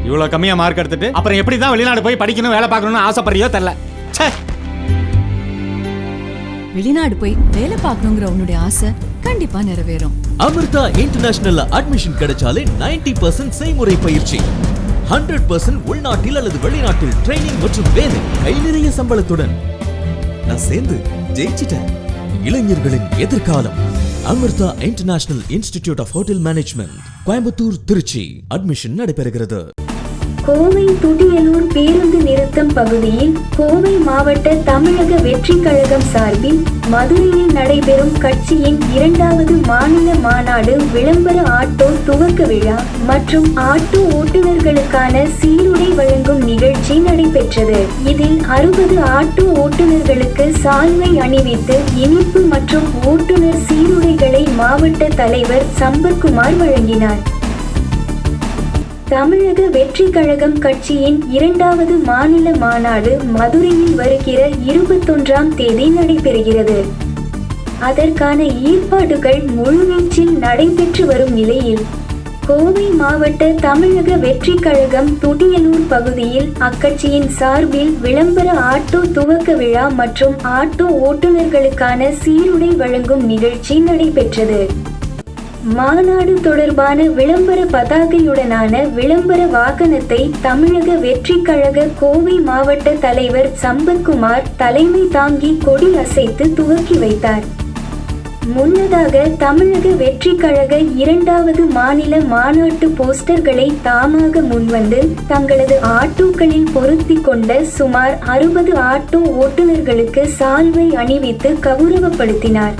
இவ்வளவு கம்மியா மார்க் எடுத்துட்டு அப்புறம் எப்படி தான் வெளிநாடு போய் படிக்கணும் வேலை பார்க்கணும்னு ஆசைப்படுறியோ தெரியல. வெளிநாடு போய் வேலை பார்க்கணுங்கிற உன்னுடைய ஆசை கண்டிப்பா நிறைவேறும். அமிர்தா இன்டர்நேஷனல் அட்மிஷன் கிடைச்சாலே 90% செய்முறை பயிற்சி, 100% உள்நாட்டில் அல்லது வெளிநாட்டில் ட்ரைனிங் மற்றும் வேலை, கை நிறைய சம்பளத்துடன். நான் சேர்ந்து ஜெயிச்சிட்டேன். இளைஞர்களின் எதிர்காலம். Amrita international institute of hotel management, Coimbatore, Trichy. Admission நடைபெறுகிறது. கோவை துடியலூர் பேருந்து நிறுத்தம் பகுதியில் கோவை மாவட்ட தமிழக வெற்றி கழகம் சார்பில் மதுரையில் நடைபெறும் கட்சியின் 2வது மாநில மாநாடு விளம்பர ஆட்டோ துவக்க விழா மற்றும் ஆட்டோ ஓட்டுநர்களுக்கான சீருடை வழங்கும் நிகழ்ச்சி நடைபெற்றது. இதில் 60 ஆட்டோ ஓட்டுநர்களுக்கு சால்வை அணிவித்து இனிப்பு மற்றும் ஓட்டுநர் சீருடைகளை மாவட்ட தலைவர் சம்பத்குமார் வழங்கினார். தமிழக வெற்றி கழகம் கட்சியின் 2வது மாநில மாநாடு மதுரையில் வருகிற 21ஆம் தேதி நடைபெறுகிறது. அதற்கான ஏற்பாடுகள் முழுவீச்சில் நடைபெற்று வரும் நிலையில் கோவை மாவட்ட தமிழக வெற்றி கழகம் துடியலூர் பகுதியில் அக்கட்சியின் சார்பில் விளம்பர ஆட்டோ துவக்க விழா மற்றும் ஆட்டோ ஓட்டுநர்களுக்கான சீருடை வழங்கும் நிகழ்ச்சி நடைபெற்றது. மாநாடு தொடர்பான விளம்பர பதாகையுடனான விளம்பர வாகனத்தை தமிழக வெற்றி கழக கோவை மாவட்ட தலைவர் சம்பத்குமார் தலைமை தாங்கி கொடி அசைத்து துவக்கி வைத்தார். முன்னதாக தமிழக வெற்றி கழக 2வது மாநில மாநாட்டு போஸ்டர்களை தாமாக முன்வந்து தங்களது ஆட்டோக்களில் பொருத்தி கொண்ட சுமார் 60 ஆட்டோ ஓட்டுநர்களுக்கு சால்வை அணிவித்து கௌரவப்படுத்தினார்.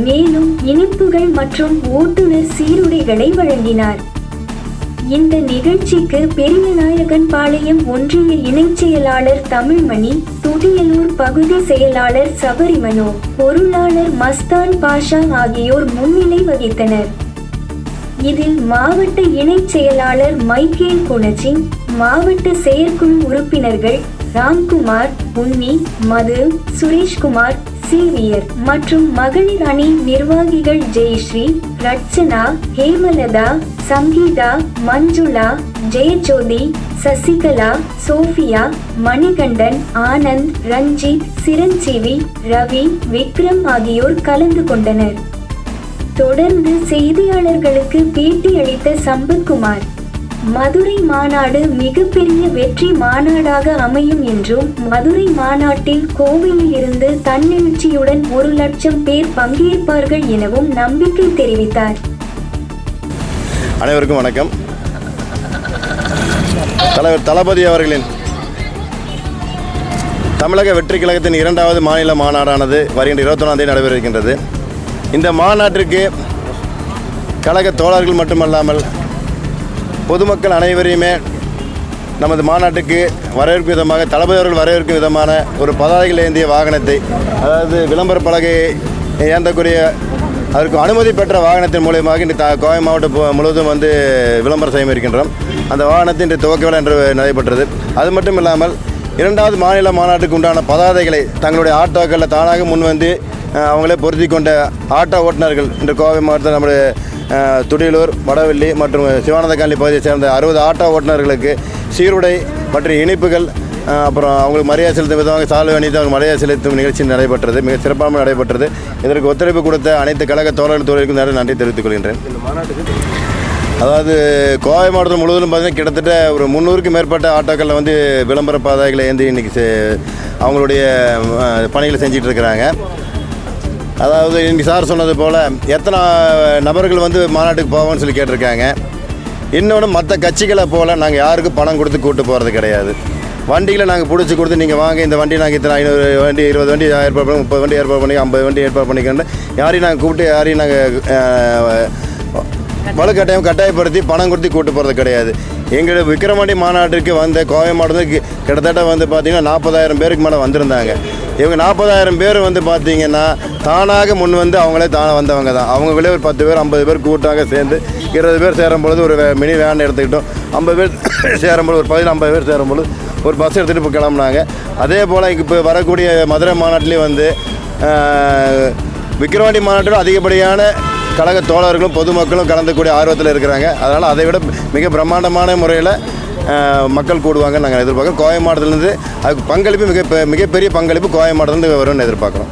மேலும் இனிப்புகள் மற்றும் ஓட்டுநர் சீருடைகளை வழங்கினார். இந்த நிகழ்ச்சிக்கு பெரியநாயகன் பாளையம் ஒன்றிய இணைச் செயலாளர் தமிழ்மணி, துடியலூர் பகுதி செயலாளர் சபரிமனோ, பொருளாளர் மஸ்தான் பாஷா ஆகியோர் முன்னிலை வகித்தனர். இதில் மாவட்ட இணைச் செயலாளர் மைக்கேல் குணச்சிங், மாவட்ட செயற்குழு உறுப்பினர்கள் ராம்குமார், உன்னி, மது, சுரேஷ்குமார், சீவியர் மற்றும் மகளிர் அணி நிர்வாகிகள் ஜெயஸ்ரீ, ரட்சனா, ஹேமலதா, சங்கீதா, மஞ்சுளா, ஜெயஜோதி, சசிகலா, சோஃபியா, மணிகண்டன், ஆனந்த், ரஞ்சித், சிரஞ்சீவி, ரவி, விக்ரம் ஆகியோர் கலந்து கொண்டனர். தொடர்ந்து செய்தியாளர்களுக்கு பேட்டி அளித்த சம்பத்குமார், மதுரை மாநாடு மிகப்பெரிய வெற்றி மாநாடாக அமையும் என்றும் மதுரை மாநாட்டில் கோவையில் இருந்து தன்னெழுச்சியுடன் 1 லட்சம் பேர் பங்கேற்பார்கள் எனவும் நம்பிக்கை தெரிவித்தார். அனைவருக்கும் வணக்கம். தலைவர் தளபதி அவர்களின் தமிழக வெற்றி கழகத்தின் 2வது மாநில மாநாடானது வருகின்ற 21ஆம் தேதி நடைபெற இருக்கின்றது. இந்த மாநாட்டிற்கு கழக தோழர்கள் மட்டுமல்லாமல் பொதுமக்கள் அனைவரையுமே நமது மாநாட்டுக்கு வரவேற்கும் விதமாக தளபதி அவர்கள் வரவேற்கும் விதமான ஒரு பதாகைகள் ஏந்திய வாகனத்தை, அதாவது விளம்பர பலகையை ஏந்தக்கூடிய அதற்கு அனுமதி பெற்ற வாகனத்தின் மூலியமாக இன்று கோவை மாவட்டம் முழுவதும் விளம்பரம் செய்ய இருக்கின்றோம். அந்த வாகனத்தின் இன்று துவக்க விழா என்று நடைபெற்றது. அது மட்டும் இல்லாமல் 2வது மாநில மாநாட்டுக்கு உண்டான பதாதைகளை தங்களுடைய ஆட்டோக்களில் தானாக முன்வந்து அவங்களே பொருத்தி கொண்ட ஆட்டோ ஓட்டுநர்கள் இன்று கோவை மாவட்டத்தில் நம்முடைய துடியலூர், வடவள்ளி மற்றும் சிவானந்த காலனி பகுதியை சேர்ந்த 60 ஆட்டோ ஓட்டுநர்களுக்கு சீருடை மற்றும் இனிப்புகள், அப்புறம் அவங்களுக்கு மரியாதை செலுத்தும் விதமாக சால்வை அணிந்து அவங்க மரியாதை செலுத்தும் நிகழ்ச்சி நடைபெற்றது. மிக சிறப்பாக நடைபெற்றது. இதற்கு ஒத்துழைப்பு கொடுத்த அனைத்து கழக தோழர்கள் தோழர்களுக்கும் நன்றி தெரிவித்துக் கொள்கின்றேன். அதாவது கோவை மாவட்டம் முழுவதும் பார்த்தீங்கன்னா கிட்டத்தட்ட ஒரு 300க்கும் மேற்பட்ட ஆட்டோக்களில் விளம்பர பதாகைகளை ஏந்தி இன்றைக்கி அவங்களுடைய பணிகளை செஞ்சிட்டு இருக்கிறாங்க. அதாவது இன்றைக்கி சார் சொன்னது போல் எத்தனை நபர்கள் மாநாட்டுக்கு போவோம்னு சொல்லி கேட்டிருக்காங்க. இன்னொன்று மற்ற கட்சிகளை போல் நாங்கள் யாருக்கும் பணம் கொடுத்து கூப்பிட்டு போகிறது கிடையாது. வண்டியில் நாங்கள் பிடிச்சி கொடுத்து நீங்கள் வாங்க இந்த வண்டி நாங்கள் இத்தனை 500 வண்டி 20 வண்டி ஏற்பாடு பண்ணி 30 வண்டி ஏற்பாடு பண்ணி 50 வண்டி ஏற்பாடு பண்ணிக்கொண்டு யாரையும் நாங்கள் கூப்பிட்டு யாரையும் நாங்கள் கட்டாயப்படுத்தி பணம் கொடுத்து கூப்பிட்டு போகிறது கிடையாது. எங்கள் விக்கிரவாண்டி மாநாட்டிற்கு கோவை மாவட்டத்துக்கு கிட்டத்தட்ட பார்த்திங்கன்னா 40,000 பேருக்கு மேலே வந்திருந்தாங்க. இவங்க 40,000 பேர் பார்த்திங்கன்னா தானாக முன் அவங்களே தானாக வந்தவங்க தான். அவங்களே ஒரு 10 பேர் 50 பேர் கூட்டாக சேர்ந்து 20 பேர் சேரும்பொழுது ஒரு மினி வேன் எடுத்துக்கிட்டோம். 50 பேர் சேரும்பொழுது ஒரு 50 பேர் சேரும்பொழுது ஒரு பஸ் எடுத்துகிட்டு இப்போ கிளம்புனாங்க. அதே போல் இப்போ வரக்கூடிய மதுரை மாநாட்டிலே விக்கிரவாண்டி மாநாட்டில் அதிகப்படியான கழக தோழர்களும் பொதுமக்களும் கலந்துக்கூடிய ஆர்வத்தில் இருக்கிறாங்க. அதனால் அதை விட மிக பிரம்மாண்டமான முறையில் மக்கள் கூடுவாங்கன்னு நாங்கள் எதிர்பார்க்குறோம். கோவை மாவட்டத்திலேருந்து அதுக்கு பங்களிப்பு மிகப்பெரிய பங்களிப்பு கோவை மாவட்டத்திலேருந்து வரும்னு எதிர்பார்க்குறோம்.